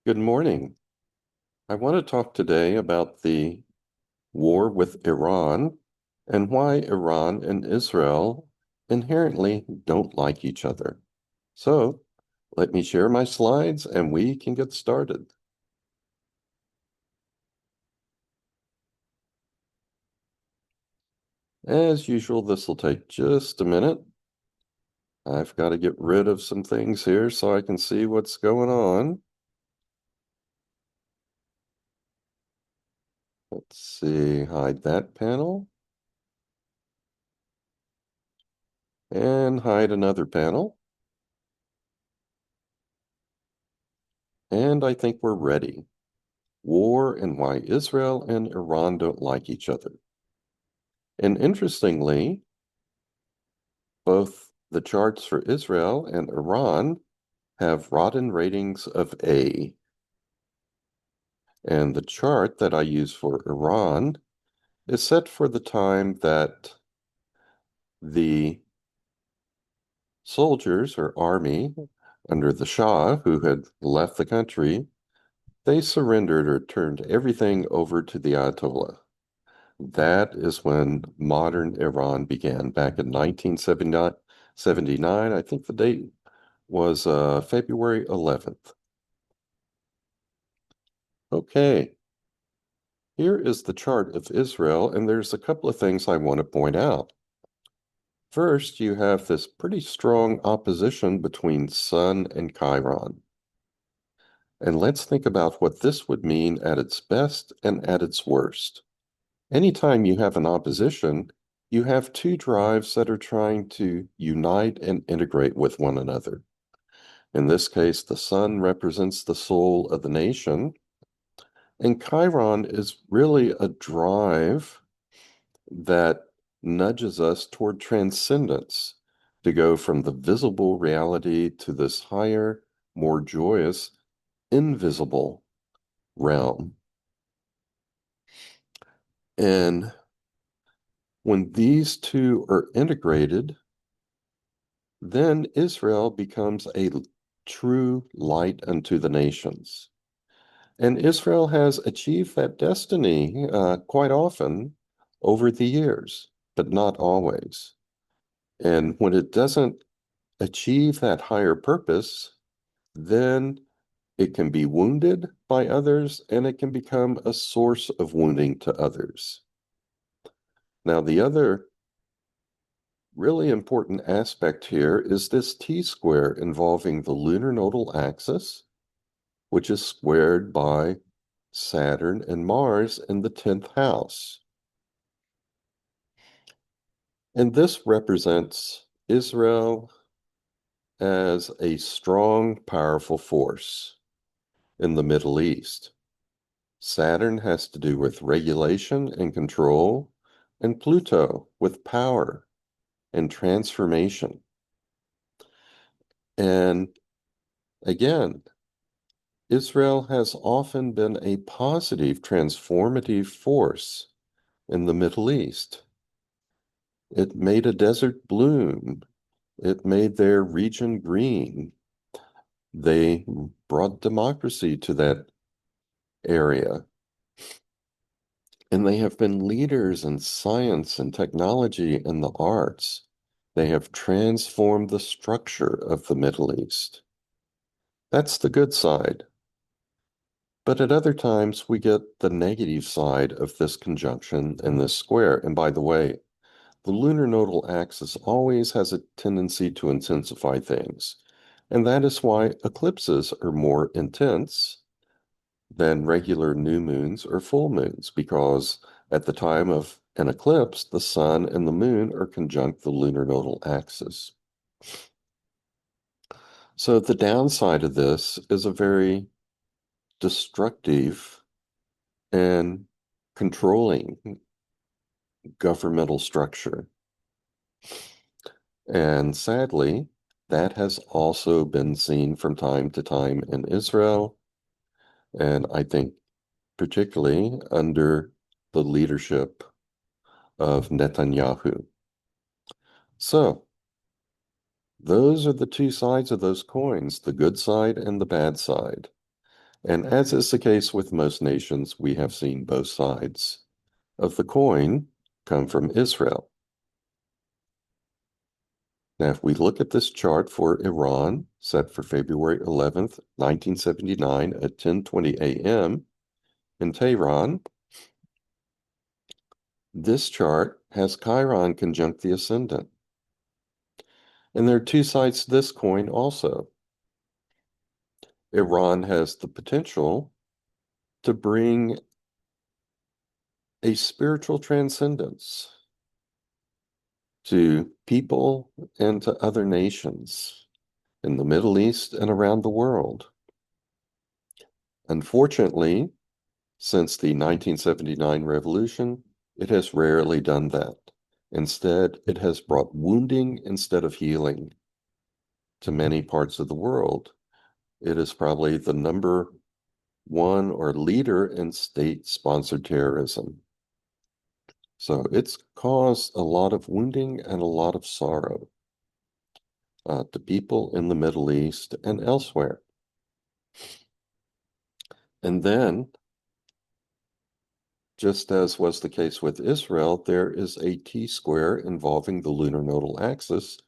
Good morning. I want to talk today about the war with Iran and why Iran and Israel inherently don't like each other. So, let me share my slides and we can get started. As usual, this will take just a minute. I've got to get rid of some things here so I can see what's going on. Let's see, hide that panel and hide another panel. And I think we're ready. War and why Israel and Iran don't like each other. And interestingly, both the charts for Israel and Iran have rotten ratings of A. And the chart that I use for Iran is set for the time that the soldiers or army under the Shah, who had left the country, they surrendered or turned everything over to the Ayatollah. That is when modern Iran began back in 1979. I think the date was February 11th. Okay, here is the chart of Israel, and there's a couple of things I want to point out. First, you have this pretty strong opposition between Sun and Chiron. And let's think about what this would mean at its best and at its worst. Anytime you have an opposition, you have two drives that are trying to unite and integrate with one another. In this case, the sun represents the soul of the nation, and Chiron is really a drive that nudges us toward transcendence, to go from the visible reality to this higher, more joyous, invisible realm. And when these two are integrated, then Israel becomes a true light unto the nations. And Israel has achieved that destiny quite often over the years, but not always. And when it doesn't achieve that higher purpose, then it can be wounded by others and it can become a source of wounding to others. Now, the other really important aspect here is this T-square involving the lunar nodal axis, which is squared by Saturn and Mars in the 10th house. And this represents Israel as a strong, powerful force in the Middle East. Saturn has to do with regulation and control, and Pluto with power and transformation. And again, Israel has often been a positive, transformative force in the Middle East. It made a desert bloom. It made their region green. They brought democracy to that area. And they have been leaders in science and technology and the arts. They have transformed the structure of the Middle East. That's the good side. But at other times, we get the negative side of this conjunction and this square. And by the way, the lunar nodal axis always has a tendency to intensify things. And that is why eclipses are more intense than regular new moons or full moons, because at the time of an eclipse, the sun and the moon are conjunct the lunar nodal axis. So the downside of this is a very destructive and controlling governmental structure. And sadly, that has also been seen from time to time in Israel, and I think particularly under the leadership of Netanyahu. So, those are the two sides of those coins, the good side and the bad side. And as is the case with most nations, we have seen both sides of the coin come from Israel. Now, if we look at this chart for Iran, set for February 11th, 1979 at 10:20 a.m. in Tehran, this chart has Chiron conjunct the ascendant. And there are two sides to this coin also. Iran has the potential to bring a spiritual transcendence to people and to other nations in the Middle East and around the world. Unfortunately, since the 1979 revolution, it has rarely done that. Instead, it has brought wounding instead of healing to many parts of the world. It is probably the number one or leader in state-sponsored terrorism. So it's caused a lot of wounding and a lot of sorrow to people in the Middle East and elsewhere. And then, just as was the case with Israel, there is a T-square involving the lunar nodal axis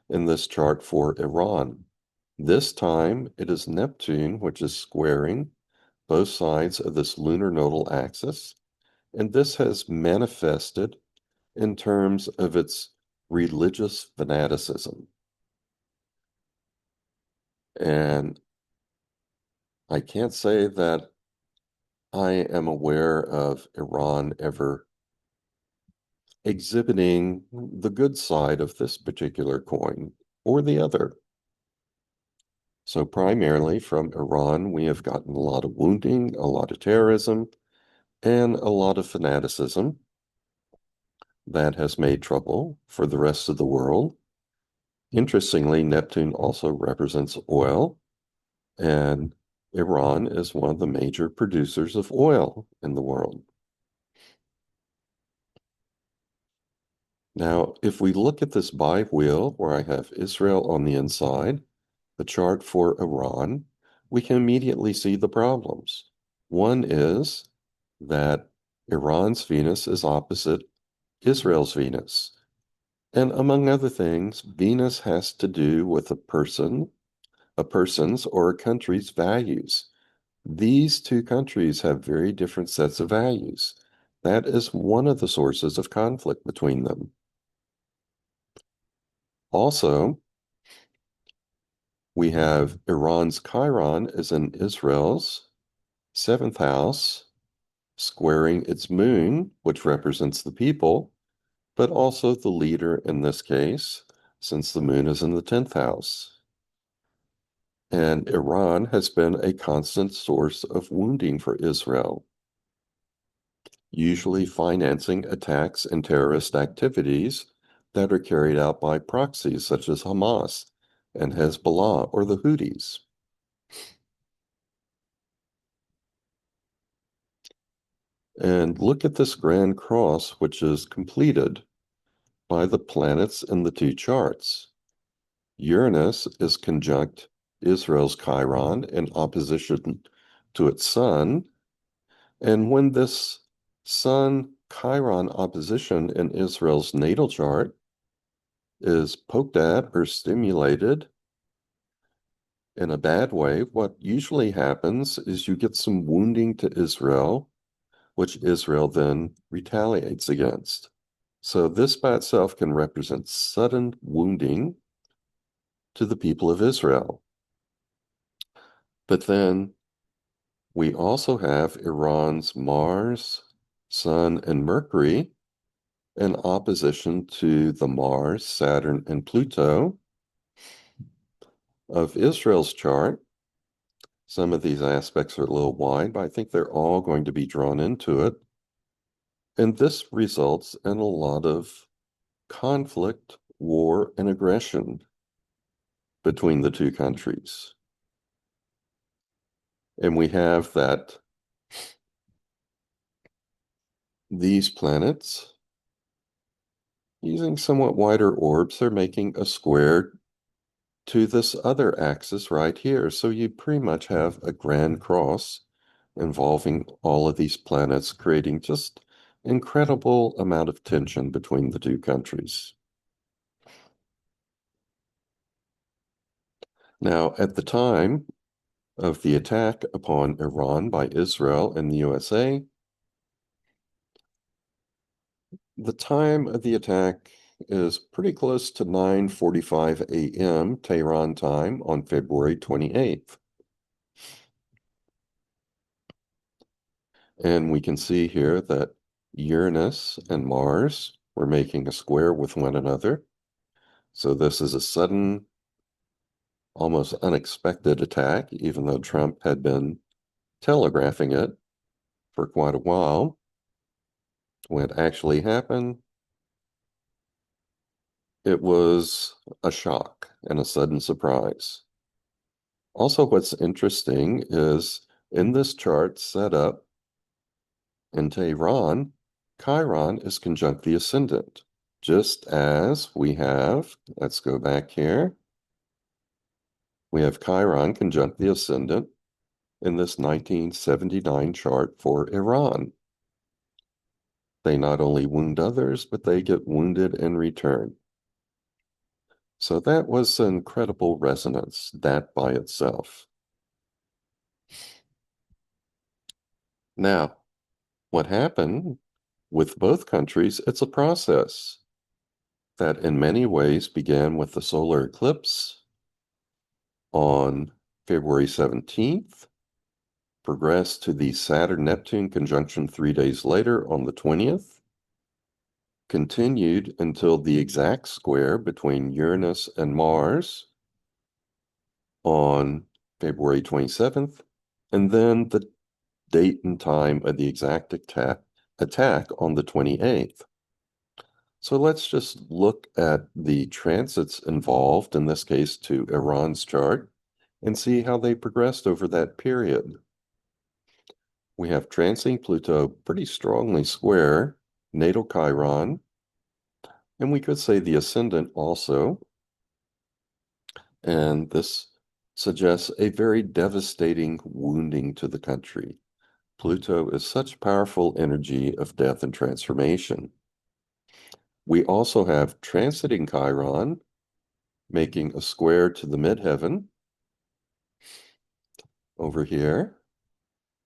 in this chart for Iran. This time, it is Neptune, which is squaring both sides of this lunar nodal axis, and this has manifested in terms of its religious fanaticism. And I can't say that I am aware of Iran ever exhibiting the good side of this particular coin or the other. So primarily from Iran, we have gotten a lot of wounding, a lot of terrorism, and a lot of fanaticism that has made trouble for the rest of the world. Interestingly, Neptune also represents oil, and Iran is one of the major producers of oil in the world. Now, if we look at this bi-wheel where I have Israel on the inside, the chart for Iran, we can immediately see the problems. One is that Iran's Venus is opposite Israel's Venus. And among other things, Venus has to do with a person's or a country's values. These two countries have very different sets of values. That is one of the sources of conflict between them. Also, we have Iran's Chiron is in Israel's seventh house, squaring its moon, which represents the people, but also the leader in this case, since the moon is in the 10th house. And Iran has been a constant source of wounding for Israel, usually financing attacks and terrorist activities that are carried out by proxies such as Hamas and Hezbollah or the Houthis. And look at this grand cross, which is completed by the planets in the two charts. Uranus is conjunct Israel's Chiron in opposition to its sun. And when this Sun-Chiron opposition in Israel's natal chart is poked at or stimulated in a bad way, what usually happens is you get some wounding to Israel, which Israel then retaliates against. So this by itself can represent sudden wounding to the people of Israel. But then we also have Iran's Mars, Sun, and Mercury in opposition to the Mars, Saturn, and Pluto of Israel's chart. Some of these aspects are a little wide, but I think they're all going to be drawn into it. And this results in a lot of conflict, war, and aggression between the two countries. And we have that these planets, using somewhat wider orbs, are making a square to this other axis right here. So you pretty much have a grand cross involving all of these planets, creating just incredible amount of tension between the two countries. Now, at the time of the attack upon Iran by Israel and the USA, the time of the attack is pretty close to 9:45 a.m. Tehran time on February 28th. And we can see here that Uranus and Mars were making a square with one another. So this is a sudden, almost unexpected attack, even though Trump had been telegraphing it for quite a while. When it actually happened, it was a shock and a sudden surprise. Also, what's interesting is in this chart set up in Tehran, Chiron is conjunct the ascendant, just as we have, let's go back here, we have Chiron conjunct the ascendant in this 1979 chart for Iran. They not only wound others, but they get wounded in return. So that was an incredible resonance, that by itself. Now, what happened with both countries, it's a process that in many ways began with the solar eclipse on February 17th, progressed to the Saturn-Neptune conjunction 3 days later on the 20th, continued until the exact square between Uranus and Mars on February 27th, and then the date and time of the exact attack on the 28th. So let's just look at the transits involved, in this case to Iran's chart, and see how they progressed over that period. We have transiting Pluto pretty strongly square, natal Chiron, and we could say the ascendant also. And this suggests a very devastating wounding to the country. Pluto is such powerful energy of death and transformation. We also have transiting Chiron, making a square to the midheaven over here,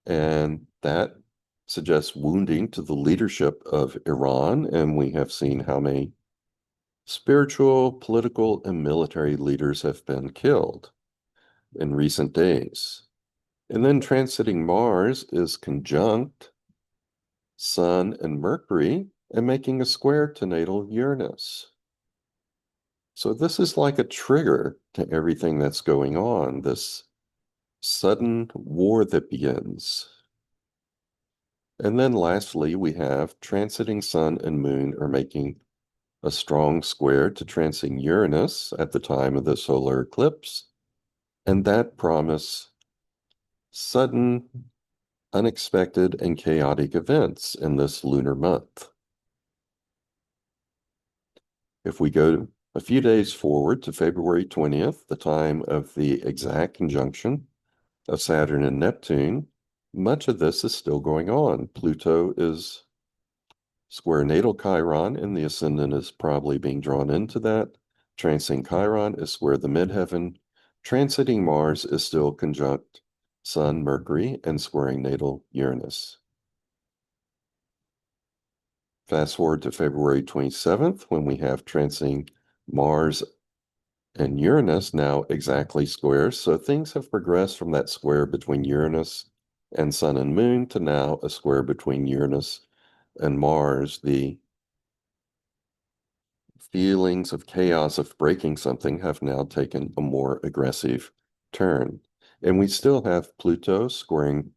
and that suggests wounding to the leadership of Iran, and we have seen how many spiritual, political, and military leaders have been killed in recent days. And then transiting Mars is conjunct Sun and Mercury and making a square to natal Uranus. So this is like a trigger to everything that's going on, this sudden war that begins. And then lastly, we have transiting Sun and Moon are making a strong square to transiting Uranus at the time of the solar eclipse, and that promise sudden, unexpected, and chaotic events in this lunar month. If we go a few days forward to February 20th, the time of the exact conjunction of Saturn and Neptune, much of this is still going on. Pluto is square natal Chiron, and the ascendant is probably being drawn into that. Transiting Chiron is square the midheaven. Transiting Mars is still conjunct Sun, Mercury, and squaring natal Uranus. Fast forward to February 27th, when we have transiting Mars and Uranus now exactly square. So things have progressed from that square between Uranus and Sun and Moon to now a square between Uranus and Mars. The feelings of chaos of breaking something have now taken a more aggressive turn. And we still have Pluto squaring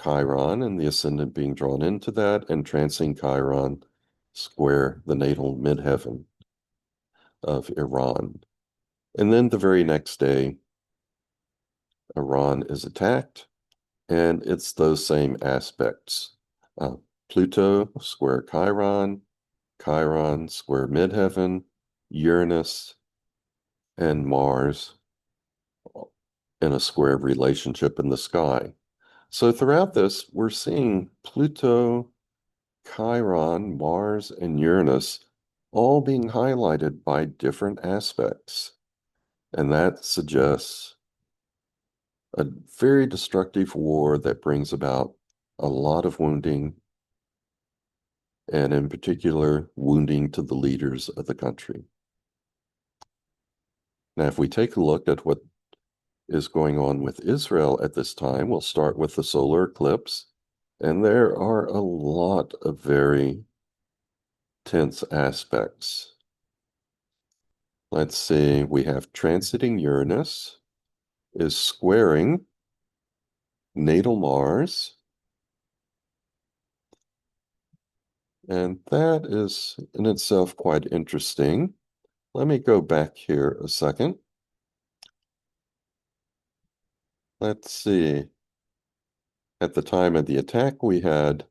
Chiron and the ascendant being drawn into that, and transiting Chiron square the natal midheaven of Iran. And then the very next day, Iran is attacked, and it's those same aspects. Pluto square Chiron, Chiron square midheaven, Uranus and Mars in a square relationship in the sky. So throughout this, we're seeing Pluto, Chiron, Mars, and Uranus all being highlighted by different aspects. And that suggests a very destructive war that brings about a lot of wounding, and in particular, wounding to the leaders of the country. Now, if we take a look at what is going on with Israel at this time, we'll start with the solar eclipse. And there are a lot of very tense aspects. Let's see, we have transiting Uranus is squaring natal Mars, and that is in itself quite interesting. Let me go back here a second. Let's see. At the time of the attack, we had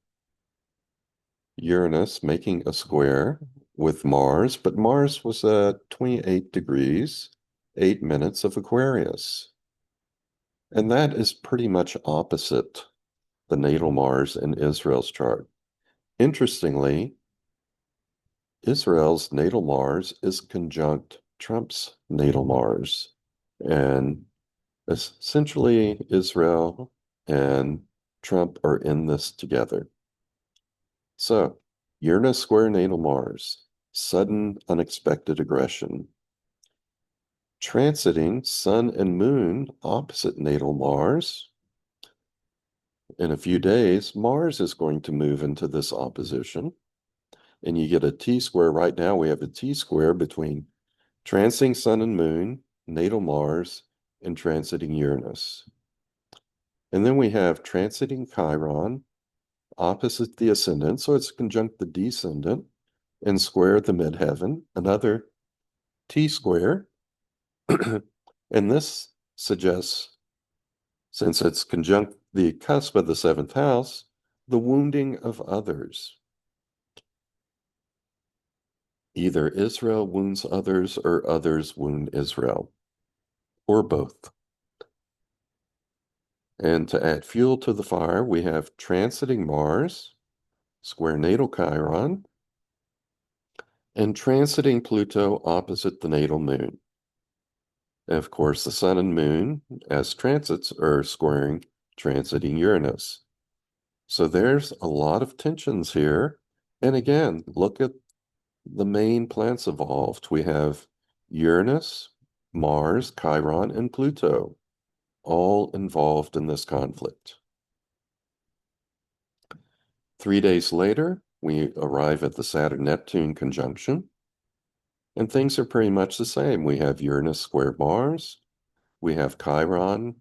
Uranus making a square with Mars, but Mars was at 28 degrees, 8 minutes of Aquarius. And that is pretty much opposite the natal Mars in Israel's chart. Interestingly, Israel's natal Mars is conjunct Trump's natal Mars. And essentially, Israel and Trump are in this together. So, Uranus square natal Mars, sudden unexpected aggression. Transiting Sun and Moon opposite natal Mars. In a few days, Mars is going to move into this opposition, and you get a T-square. Right now, we have a T-square between transiting Sun and Moon, natal Mars, and transiting Uranus. And then we have transiting Chiron, opposite the ascendant, so it's conjunct the descendant, and square the midheaven, another T-square. And this suggests, since it's conjunct the cusp of the seventh house, the wounding of others. Either Israel wounds others or others wound Israel, or both. And to add fuel to the fire, we have transiting Mars, square natal Chiron, and transiting Pluto opposite the natal moon. And of course, the sun and moon, as transits, are squaring transiting Uranus. So there's a lot of tensions here. And again, look at the main planets involved. We have Uranus, Mars, Chiron, and Pluto, all involved in this conflict. 3 days later, we arrive at the Saturn-Neptune conjunction, and things are pretty much the same. We have Uranus square Mars, we have Chiron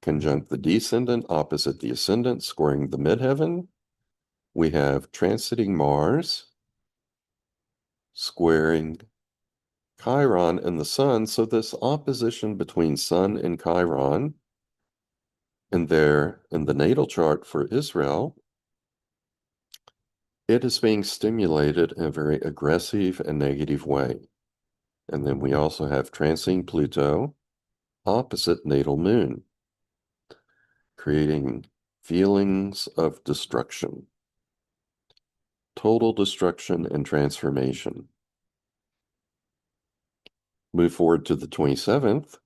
conjunct the descendant opposite the ascendant, squaring the midheaven. We have transiting Mars, squaring Chiron and the Sun. So this opposition between Sun and Chiron, and there in the natal chart for Israel, it is being stimulated in a very aggressive and negative way. And then we also have transiting Pluto opposite natal moon, creating feelings of destruction, total destruction and transformation. Move forward to the 27th.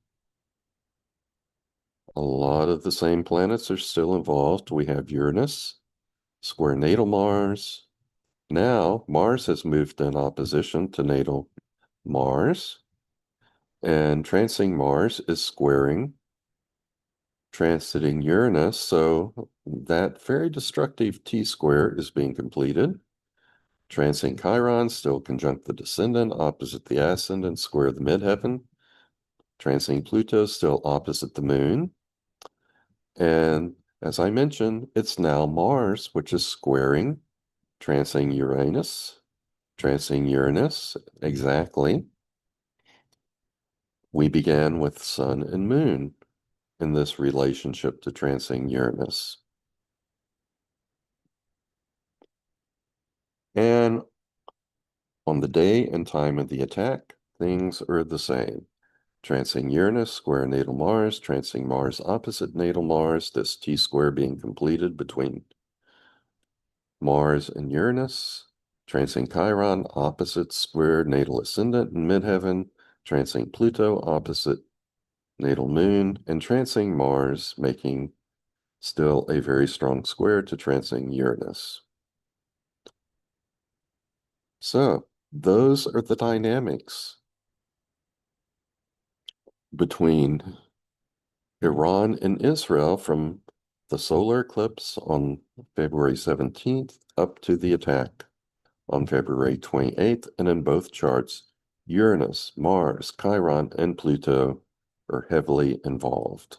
A lot of the same planets are still involved. We have Uranus, square natal Mars. Now, Mars has moved in opposition to natal Mars, and transiting Mars is squaring transiting Uranus, so that very destructive T-square is being completed. Transiting Chiron still conjunct the descendant, opposite the ascendant, square the midheaven. Transiting Pluto still opposite the moon. And as I mentioned, it's now Mars, which is squaring transiting Uranus. Transiting Uranus, exactly. We began with Sun and Moon in this relationship to transiting Uranus. And on the day and time of the attack, things are the same. Trancing Uranus, square natal Mars, trancing Mars opposite natal Mars, this T-square being completed between Mars and Uranus, trancing Chiron opposite square natal ascendant in midheaven, trancing Pluto opposite natal moon, and trancing Mars, making still a very strong square to trancing Uranus. So those are the dynamics between Iran and Israel from the solar eclipse on February 17th up to the attack on February 28th. And in both charts, Uranus, Mars, Chiron, and Pluto are heavily involved.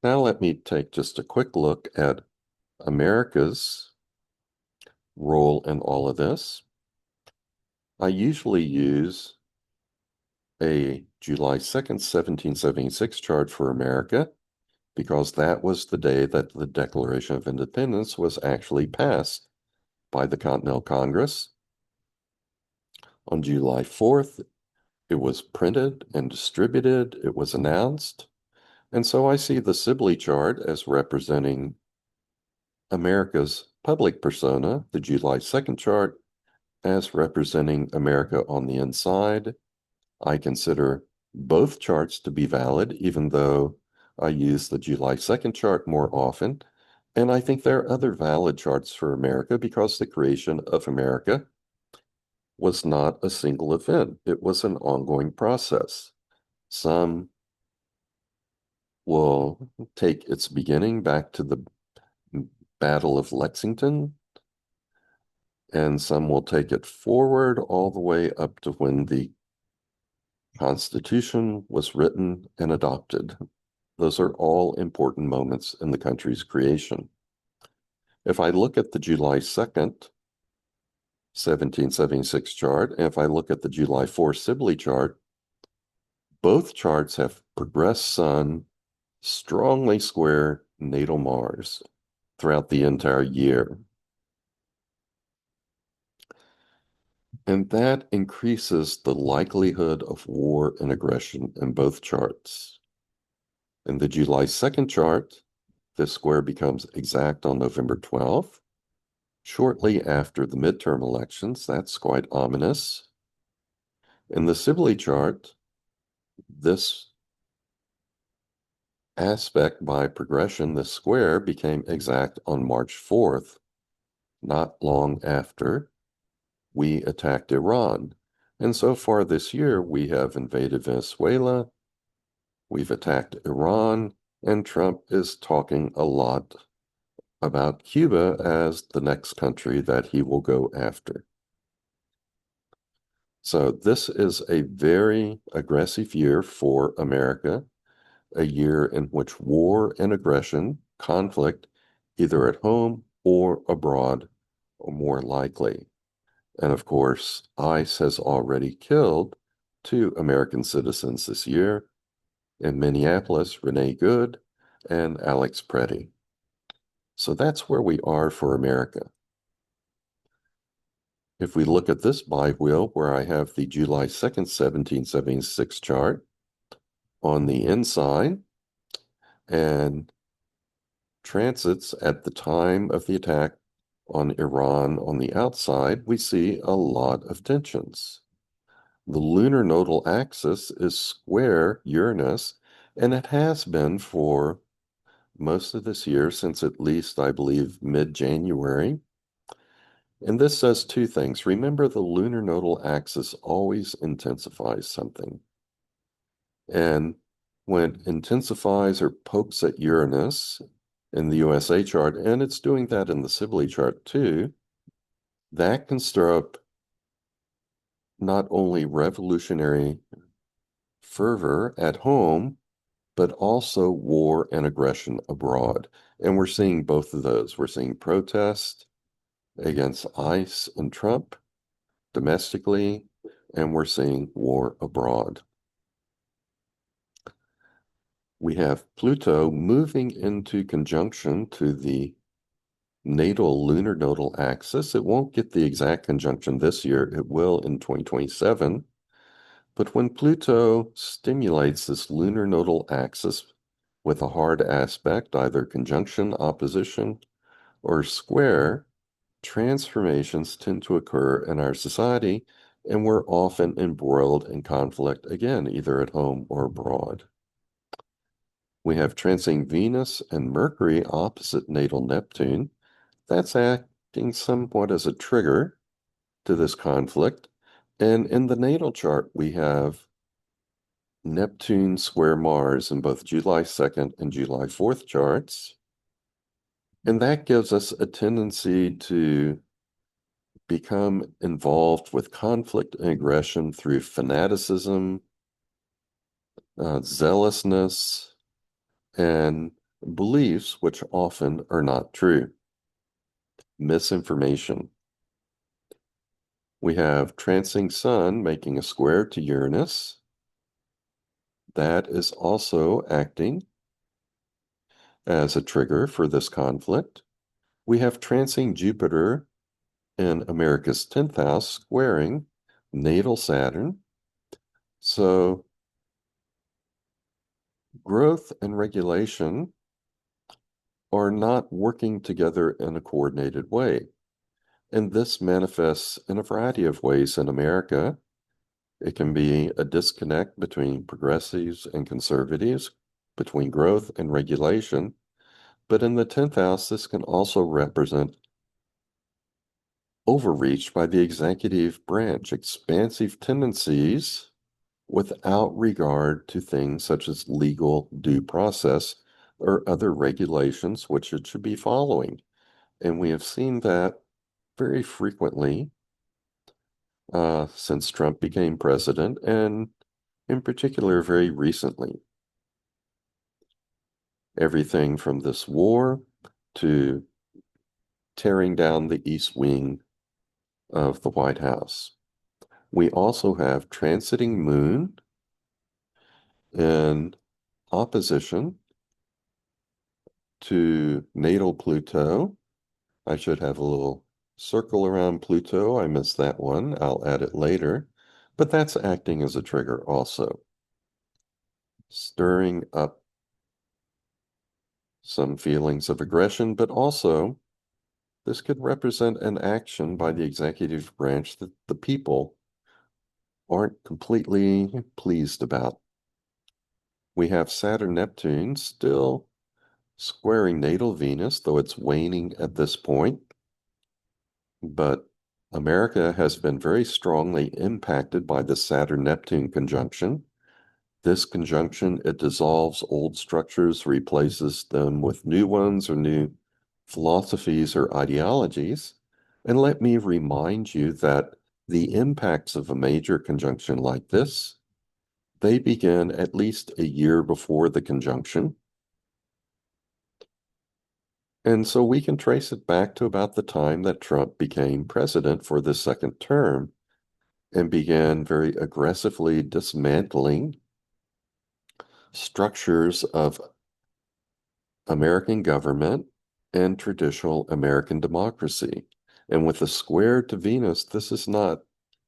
Now let me take just a quick look at America's role in all of this. I usually use a July 2nd, 1776 chart for America because that was the day that the Declaration of Independence was actually passed by the Continental Congress. On July 4th, it was printed and distributed, it was announced. And so I see the Sibley chart as representing America's public persona, the July 2nd chart as representing America on the inside. I consider both charts to be valid, even though I use the July 2nd chart more often. And I think there are other valid charts for America because the creation of America was not a single event. It was an ongoing process. Some will take its beginning back to the Battle of Lexington, and some will take it forward all the way up to when the Constitution was written and adopted. Those are all important moments in the country's creation. If I look at the July 2nd, 1776 chart, and if I look at the July 4th Sibley chart, both charts have progressed Sun strongly square natal Mars throughout the entire year. And that increases the likelihood of war and aggression in both charts. In the July 2nd chart, this square becomes exact on November 12th, shortly after the midterm elections. That's quite ominous. In the Sibley chart, this aspect by progression, this square, became exact on March 4th, not long after we attacked Iran. And so far this year, we have invaded Venezuela, we've attacked Iran, and Trump is talking a lot about Cuba as the next country that he will go after. So this is a very aggressive year for America, a year in which war and aggression, conflict, either at home or abroad, are more likely. And of course, ICE has already killed 2 American citizens this year in Minneapolis, Renee Good and Alex Preddy. So that's where we are for America. If we look at this bi-wheel where I have the July 2nd, 1776 chart on the inside and transits at the time of the attack on Iran on the outside, we see a lot of tensions. The lunar nodal axis is square Uranus, and it has been for most of this year, since at least, I believe, mid-January. And this says 2 things. Remember, the lunar nodal axis always intensifies something. And when it intensifies or pokes at Uranus in the USA chart, and it's doing that in the Sibley chart too, that can stir up not only revolutionary fervor at home, but also war and aggression abroad. And we're seeing both of those. We're seeing protest against ICE and Trump domestically, and we're seeing war abroad. We have Pluto moving into conjunction to the natal lunar nodal axis. It won't get the exact conjunction this year. It will in 2027. But when Pluto stimulates this lunar nodal axis with a hard aspect, either conjunction, opposition, or square, transformations tend to occur in our society, and we're often embroiled in conflict again, either at home or abroad. We have transing Venus and Mercury opposite natal Neptune. That's acting somewhat as a trigger to this conflict. And in the natal chart, we have Neptune square Mars in both July 2nd and July 4th charts. And that gives us a tendency to become involved with conflict and aggression through fanaticism, zealousness, and beliefs which often are not true. Misinformation. We have transing Sun making a square to Uranus. That is also acting as a trigger for this conflict. We have transing Jupiter in America's 10th house squaring natal Saturn. So growth and regulation are not working together in a coordinated way. And this manifests in a variety of ways in America. It can be a disconnect between progressives and conservatives, between growth and regulation. But in the 10th house, this can also represent overreach by the executive branch, expansive tendencies without regard to things such as legal due process or other regulations which it should be following. And we have seen that very frequently since Trump became president, and in particular, very recently. Everything from this war to tearing down the East Wing of the White House. We also have transiting Moon in opposition to natal Pluto. I should have a little circle around Pluto. I missed that one. I'll add it later. But that's acting as a trigger also, stirring up some feelings of aggression, but also this could represent an action by the executive branch that the people aren't completely pleased about. We have Saturn Neptune still squaring natal Venus, though it's waning at this point. But America has been very strongly impacted by the Saturn-Neptune conjunction. This conjunction, it dissolves old structures, replaces them with new ones or new philosophies or ideologies. And let me remind you that the impacts of a major conjunction like this, they begin at least a year before the conjunction. And so we can trace it back to about the time that Trump became president for the second term and began very aggressively dismantling structures of American government and traditional American democracy. And with a square to Venus, this is not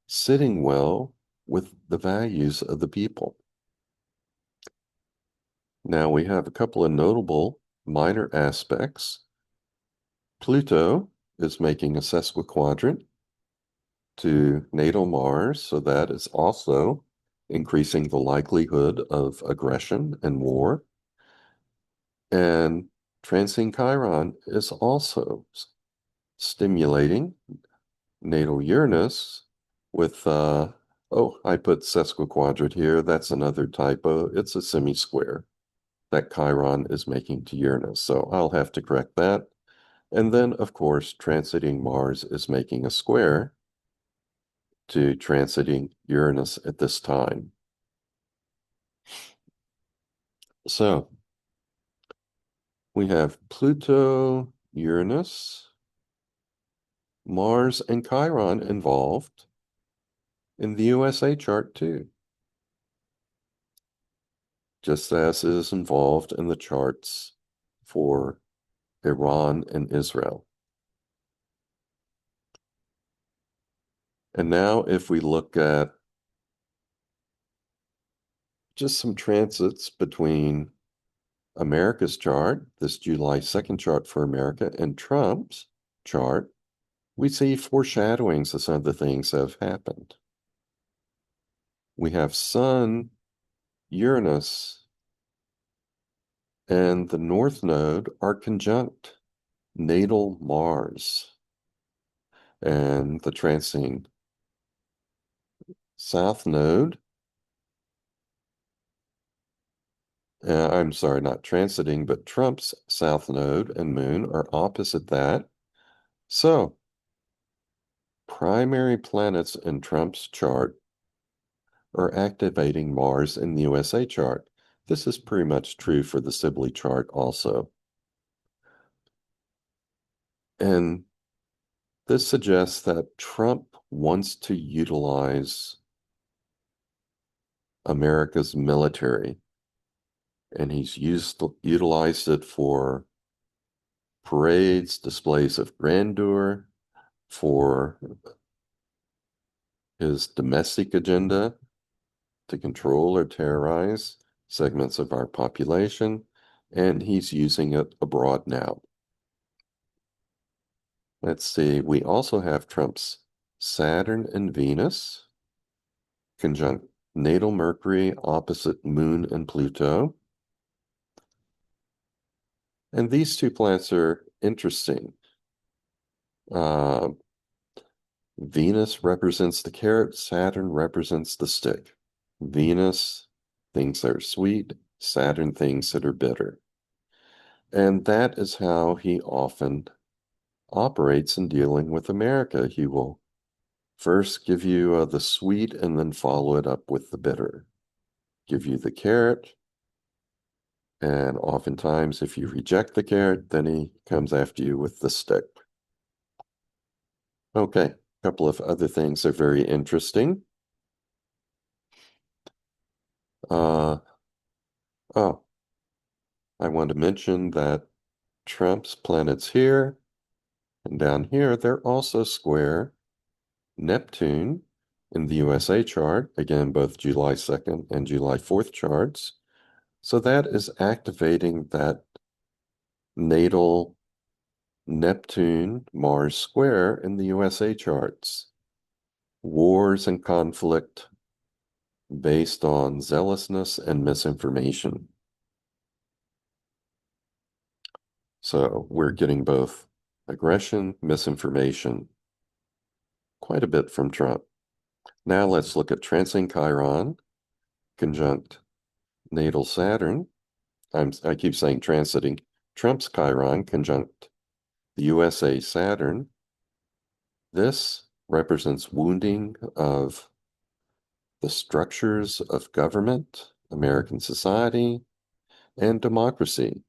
sitting well with the values of the people. Now we have a couple of notable minor aspects. Pluto is making a sesquiquadrant to natal Mars, so that is also increasing the likelihood of aggression and war. And transing Chiron is also stimulating natal Uranus with, I put sesquiquadrant here. That's another typo. It's a semi-square that Chiron is making to Uranus. So I'll have to correct that. And then, of course, transiting Mars is making a square to transiting Uranus at this time. So we have Pluto, Uranus, Mars, and Chiron involved in the USA chart too, just as is involved in the charts for Iran and Israel. And now if we look at just some transits between America's chart, this July 2nd chart for America, and Trump's chart, we see foreshadowings of some of the things that have happened. We have Sun, Uranus, and the North Node are conjunct natal Mars. And the transiting South Node, I'm sorry, not transiting, but Trump's South Node and Moon are opposite that. So, primary planets in Trump's chart are activating Mars in the USA chart. This is pretty much true for the Sibley chart also. And this suggests that Trump wants to utilize America's military, and he's utilized it for parades, displays of grandeur, for his domestic agenda to control or terrorize segments of our population, and he's using it abroad now. Let's see, we also have Trump's Saturn and Venus, conjunct natal Mercury opposite Moon and Pluto. And these two planets are interesting. Venus represents the carrot, Saturn represents the stick. Venus, things that are sweet, Saturn, things that are bitter. And that is how he often operates in dealing with America. He will first give you the sweet and then follow it up with the bitter. Give you the carrot, and oftentimes if you reject the carrot, then he comes after you with the stick. Okay, a couple of other things are very interesting. Oh, I want to mention that Trump's planets here and down here, they're also square Neptune in the USA chart, again, both July 2nd and July 4th charts. So that is activating that natal Neptune Mars square in the USA charts. Wars and conflict based on zealousness and misinformation. So we're getting both aggression, misinformation, quite a bit from Trump. Now let's look at transiting Chiron, conjunct natal Saturn. I keep saying transiting. Trump's Chiron, conjunct the USA Saturn. This represents wounding of the structures of government, American society, and democracy.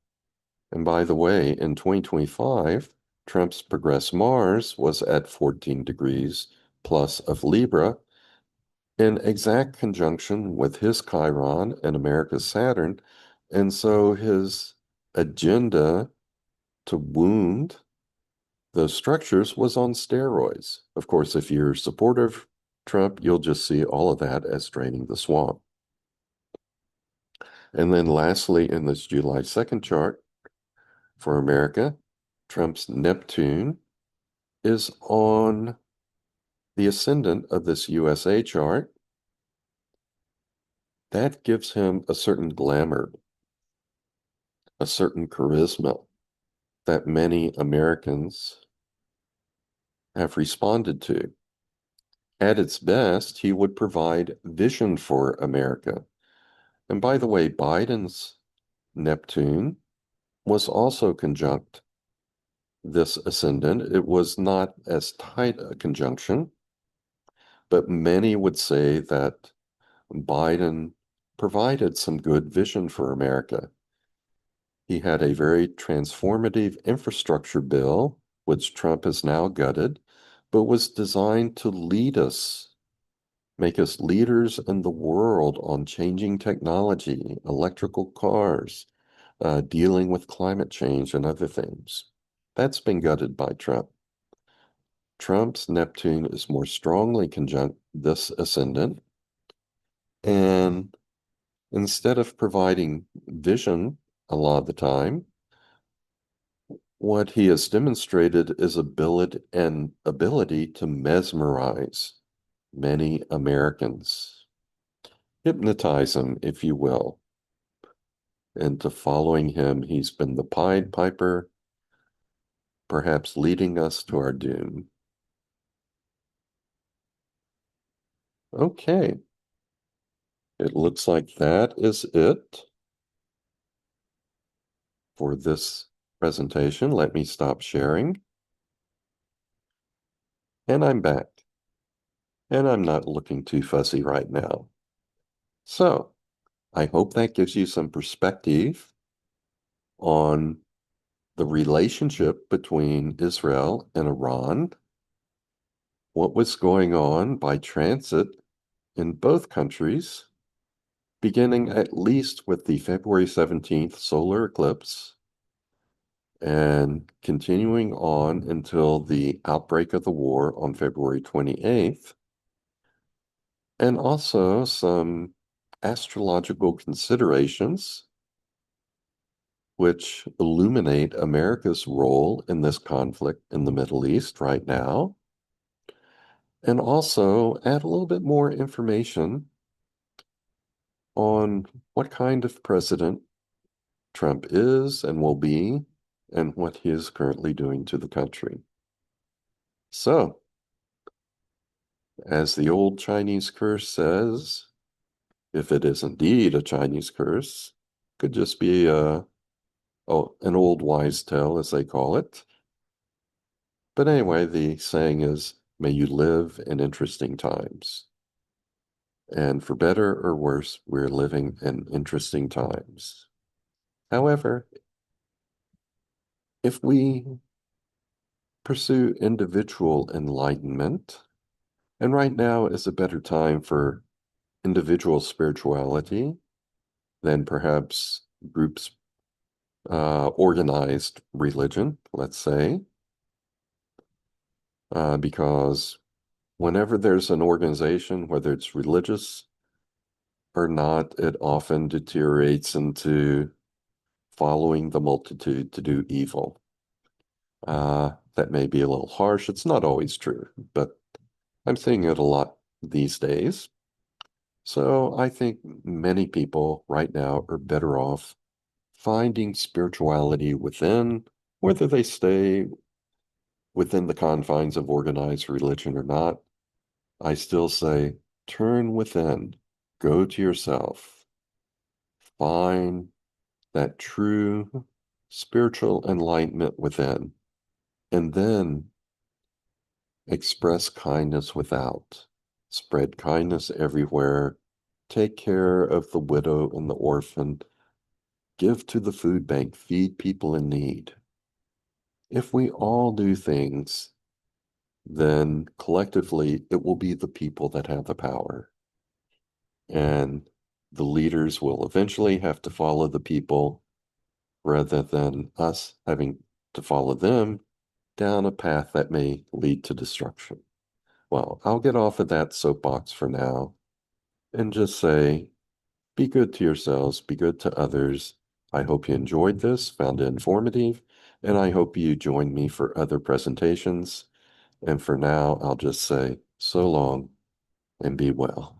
And by the way, in 2025, Trump's progress Mars was at 14 degrees plus of Libra, in exact conjunction with his Chiron and America's Saturn. And so his agenda to wound those structures was on steroids. Of course, if you're supportive of Trump, you'll just see all of that as draining the swamp. And then lastly, in this July 2nd chart for America, Trump's Neptune is on the ascendant of this USA chart. That gives him a certain glamour, a certain charisma that many Americans have responded to. At its best, he would provide vision for America. And by the way, Biden's Neptune was also conjunct this ascendant. It was not as tight a conjunction, but many would say that Biden provided some good vision for America. He had a very transformative infrastructure bill, which Trump has now gutted, but was designed to lead us, make us leaders in the world on changing technology, electrical cars, dealing with climate change and other things. That's been gutted by Trump. Trump's Neptune is more strongly conjunct this ascendant, and Instead of providing vision a lot of the time, what he has demonstrated is ability to mesmerize many Americans, hypnotize them, if you will, into following him. He's been the Pied Piper, perhaps leading us to our doom. Okay, it looks like that is it for this presentation. Let me stop sharing. And I'm back. And I'm not looking too fussy right now. So I hope that gives you some perspective on the relationship between Israel and Iran, what was going on by transit in both countries, beginning at least with the February 17th solar eclipse and continuing on until the outbreak of the war on February 28th, and also some astrological considerations which illuminate America's role in this conflict in the Middle East right now, and also add a little bit more information on what kind of president Trump is and will be, and what he is currently doing to the country. So, as the old Chinese curse says, if it is indeed a Chinese curse, could just be an old wise tale, as they call it. But anyway, the saying is, may you live in interesting times. And for better or worse, we're living in interesting times. However, if we pursue individual enlightenment, and right now is a better time for individual spirituality than perhaps groups, organized religion, let's say, because whenever there's an organization, whether it's religious or not, it often deteriorates into following the multitude to do evil. That may be a little harsh. It's not always true, but I'm seeing it a lot these days. So I think many people right now are better off finding spirituality within, whether they stay within the confines of organized religion or not. I still say, turn within, go to yourself, find that true spiritual enlightenment within, and then express kindness without. Spread kindness everywhere. Take care of the widow and the orphan. Give to the food bank. Feed people in need. If we all do things, then collectively it will be the people that have the power. And the leaders will eventually have to follow the people rather than us having to follow them down a path that may lead to destruction. Well, I'll get off of that soapbox for now and just say, be good to yourselves, be good to others. I hope you enjoyed this, found it informative, and I hope you join me for other presentations. And for now, I'll just say so long and be well.